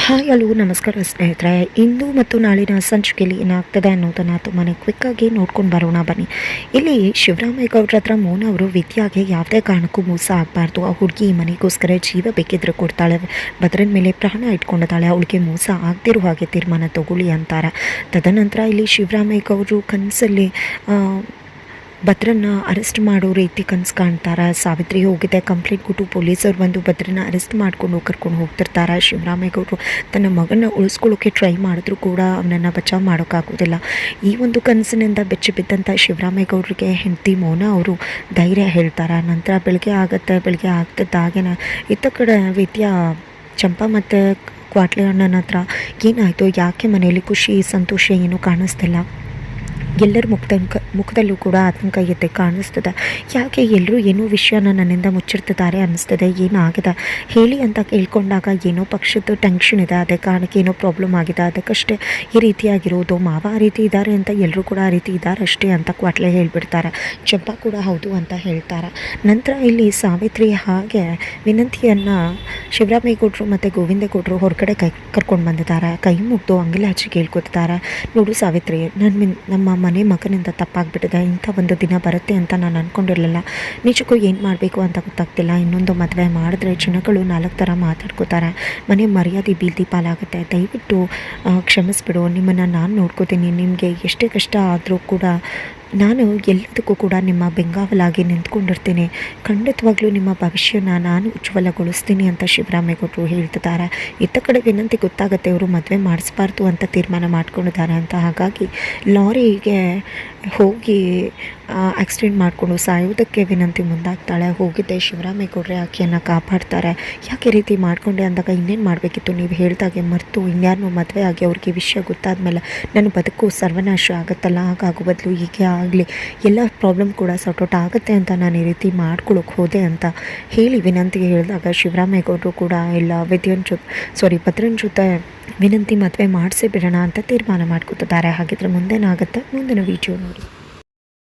Hi hello ನಮಸ್ಕಾರ ಸ್ನೇಹಿತರೆ. ಇಂದು ಮತ್ತು ನಾಳಿನ ಸಂಚಿಕೆಯಲ್ಲಿ ಏನಾಗ್ತದೆ ಅನ್ನೋದನ್ನು ತುಂಬಾ ಕ್ವಿಕ್ಕಾಗಿ ನೋಡ್ಕೊಂಡು ಬರೋಣ ಬನ್ನಿ. ಇಲ್ಲಿ ಶಿವರಾಮೇಗೌಡರ ಹತ್ರ ಮೋನ ಅವರು ವಿದ್ಯಾಗೆ ಯಾವುದೇ ಕಾರಣಕ್ಕೂ ಮೋಸ ಆಗಬಾರ್ದು. ಆ ಹುಡುಗಿ ಮನೆಗೋಸ್ಕರ ಜೀವ ಬೇಕಿದ್ರೆ ಕೊಡ್ತಾಳೆ, ಭದ್ರನ ಮೇಲೆ ಪ್ರಾಣ ಇಟ್ಕೊಂಡಿದ್ದಾಳೆ, ಅವಳಿಗೆ ಮೋಸ ಆಗದಿರೋ ಹಾಗೆ ತೀರ್ಮಾನ ತಗೊಳ್ಳಿ ಅಂತಾರೆ. ತದನಂತರ ಇಲ್ಲಿ ಶಿವರಾಮೇಗೌಡರು ಕನಸಲ್ಲಿ ಭದ್ರನ್ನ ಅರೆಸ್ಟ್ ಮಾಡೋ ರೀತಿ ಕನಸು ಕಾಣ್ತಾರೆ. ಸಾವಿತ್ರಿ ಹೋಗಿದೆ ಕಂಪ್ಲೇಂಟ್ ಕೊಟ್ಟು ಪೊಲೀಸರು ಬಂದು ಭದ್ರನ ಅರೆಸ್ಟ್ ಮಾಡ್ಕೊಂಡು ಕರ್ಕೊಂಡು ಹೋಗ್ತಿರ್ತಾರೆ. ಶಿವರಾಮೇಗೌಡರು ತನ್ನ ಮಗನ ಉಳಿಸ್ಕೊಳ್ಳೋಕ್ಕೆ ಟ್ರೈ ಮಾಡಿದ್ರು ಕೂಡ ಅವನನ್ನು ಬಚಾವ್ ಮಾಡೋಕ್ಕಾಗೋದಿಲ್ಲ. ಈ ಒಂದು ಕನಸಿನಿಂದ ಬೆಚ್ಚಿ ಬಿದ್ದಂಥ ಶಿವರಾಮೇಗೌಡರಿಗೆ ಹೆಂಡತಿ ಮೋನ ಅವರು ಧೈರ್ಯ ಹೇಳ್ತಾರೆ. ನಂತರ ಬೆಳಗ್ಗೆ ಆಗ್ತಿದ್ದಾಗೇನೆ ಇತ್ತ ಕಡೆ ವಿದ್ಯಾ ಚಂಪಾ ಮತ್ತು ಕ್ವಾಟ್ಲೆ ಅಣ್ಣನ ಹತ್ರ ಏನಾಯಿತು, ಯಾಕೆ ಮನೆಯಲ್ಲಿ ಖುಷಿ ಸಂತೋಷ ಏನೂ ಕಾಣಿಸ್ತಿಲ್ಲ, ಎಲ್ಲರ ಮುಖದಲ್ಲೂ ಕೂಡ ಆತಂಕ ಎತ್ತೆ ಕಾಣಿಸ್ತದೆ, ಯಾಕೆ ಎಲ್ಲರೂ ಏನೋ ವಿಷಯನ ನನ್ನಿಂದ ಮುಚ್ಚಿರ್ತಿದ್ದಾರೆ ಅನ್ನಿಸ್ತದೆ, ಏನಾಗಿದೆ ಹೇಳಿ ಅಂತ ಕೇಳ್ಕೊಂಡಾಗ ಏನೋ ಪಕ್ಷದ ಟೆನ್ಷನ್ ಇದೆ, ಅದೇ ಕಾರಣಕ್ಕೆ ಏನೋ ಪ್ರಾಬ್ಲಮ್ ಆಗಿದೆ, ಅದಕ್ಕಷ್ಟೇ ಈ ರೀತಿಯಾಗಿರೋದು, ಮಾವ ಆ ರೀತಿ ಇದ್ದಾರೆ ಅಂತ ಎಲ್ಲರೂ ಕೂಡ ಆ ರೀತಿ ಇದ್ದಾರೆ ಅಷ್ಟೇ ಅಂತ ಕ್ವಾಟ್ಲೆ ಹೇಳಿಬಿಡ್ತಾರೆ. ಚಂಪಾ ಕೂಡ ಹೌದು ಅಂತ ಹೇಳ್ತಾರೆ. ನಂತರ ಇಲ್ಲಿ ಸಾವಿತ್ರಿ ಹಾಗೆ ವಿನಂತಿಯನ್ನು ಶಿವರಾಮೇಗೌಡರು ಮತ್ತು ಗೋವಿಂದೇಗೌಡರು ಹೊರಗಡೆ ಕರ್ಕೊಂಡು ಬಂದಿದ್ದಾರೆ. ಕೈ ಮುಗ್ದು ಅಂಗಲ ಹಚ್ಚಿ ಕೇಳ್ಕೊತಿದ್ದಾರೆ, ನೋಡು ಸಾವಿತ್ರಿ, ನಮ್ಮ ಮನೆ ಮಗನಿಂದ ತಪ್ಪಾಗ್ಬಿಟ್ಟಿದೆ, ಇಂಥ ಒಂದು ದಿನ ಬರುತ್ತೆ ಅಂತ ನಾನು ಅಂದ್ಕೊಂಡಿರಲಿಲ್ಲ, ನಿಜಕ್ಕೂ ಏನು ಮಾಡಬೇಕು ಅಂತ ಗೊತ್ತಾಗ್ತಿಲ್ಲ, ಇನ್ನೊಂದು ಮದುವೆ ಮಾಡಿದ್ರೆ ಜನಗಳು 4 ಥರ ಮಾತಾಡ್ಕೋತಾರೆ, ಮನೆ ಮರ್ಯಾದೆ ಬೀದಿ ಪಾಲಾಗುತ್ತೆ, ದಯವಿಟ್ಟು ಕ್ಷಮಿಸ್ಬಿಡು, ನಿಮ್ಮನ್ನು ನಾನು ನೋಡ್ಕೋತೀನಿ, ನಿಮಗೆ ಎಷ್ಟೇ ಕಷ್ಟ ಆದರೂ ಕೂಡ ನಾನು ಎಲ್ಲದಕ್ಕೂ ಕೂಡ ನಿಮ್ಮ ಬೆಂಗಾವಲಾಗಿ ನಿಂತ್ಕೊಂಡಿರ್ತೀನಿ, ಖಂಡಿತವಾಗ್ಲೂ ನಿಮ್ಮ ಭವಿಷ್ಯನ ನಾನು ಉಜ್ವಲಗೊಳಿಸ್ತೀನಿ ಅಂತ ಶಿವರಾಮೇಗೌಡರು ಹೇಳ್ತಿದ್ದಾರೆ. ಇತ್ತ ಕಡೆ ವಿನಂತಿ ಗೊತ್ತಾಗುತ್ತೆ ಅವರು ಮದುವೆ ಮಾಡಿಸ್ಬಾರ್ದು ಅಂತ ತೀರ್ಮಾನ ಮಾಡ್ಕೊಂಡಿದ್ದಾರೆ ಅಂತ. ಹಾಗಾಗಿ ಲಾರಿಗೆ ಹೋಗಿ ಆಕ್ಸಿಡೆಂಟ್ ಮಾಡಿಕೊಂಡು ಸಾಯೋದಕ್ಕೆ ವಿನಂತಿ ಮುಂದಾಗ್ತಾಳೆ. ಹೋಗಿದ್ದೆ ಶಿವರಾಮೇಗೌಡರೇ ಆಕೆಯನ್ನು ಕಾಪಾಡ್ತಾರೆ. ಯಾಕೆ ರೀತಿ ಮಾಡಿಕೊಂಡೆ ಅಂದಾಗ ಇನ್ನೇನು ಮಾಡಬೇಕಿತ್ತು, ನೀವು ಹೇಳಿದಾಗೆ ಮರೆತು ಇನ್ಯಾರನ್ನೂ ಮದುವೆ ಆಗಿ ಅವ್ರಿಗೆ ವಿಷಯ ಗೊತ್ತಾದ ಮೇಲೆ ನನ್ನ ಬದುಕು ಸರ್ವನಾಶ ಆಗುತ್ತಲ್ಲ, ಹಾಗಾಗೋ ಬದಲು ಹೀಗೆ ಆಗಲಿ, ಎಲ್ಲ ಪ್ರಾಬ್ಲಮ್ ಕೂಡ ಸಾರ್ಟ್ ಆಗುತ್ತೆ ಅಂತ ನಾನು ಈ ರೀತಿ ಮಾಡ್ಕೊಳಕ್ಕೆ ಹೋದೆ ಅಂತ ಹೇಳಿ ವಿನಂತಿಗೆ ಹೇಳಿದಾಗ ಶಿವರಾಮೇಗೌಡರು ಕೂಡ ಎಲ್ಲ ಭದ್ರನ ಜೊತೆ ವಿನಂತಿ ಮದುವೆ ಮಾಡಿಸಿ ಬಿಡೋಣ ಅಂತ ತೀರ್ಮಾನ ಮಾಡ್ಕೊತಿದ್ದಾರೆ. ಹಾಗಿದ್ರೆ ಮುಂದೇನಾಗುತ್ತೆ ಮುಂದಿನ ವಿಡಿಯೋ ನೋಡಿ.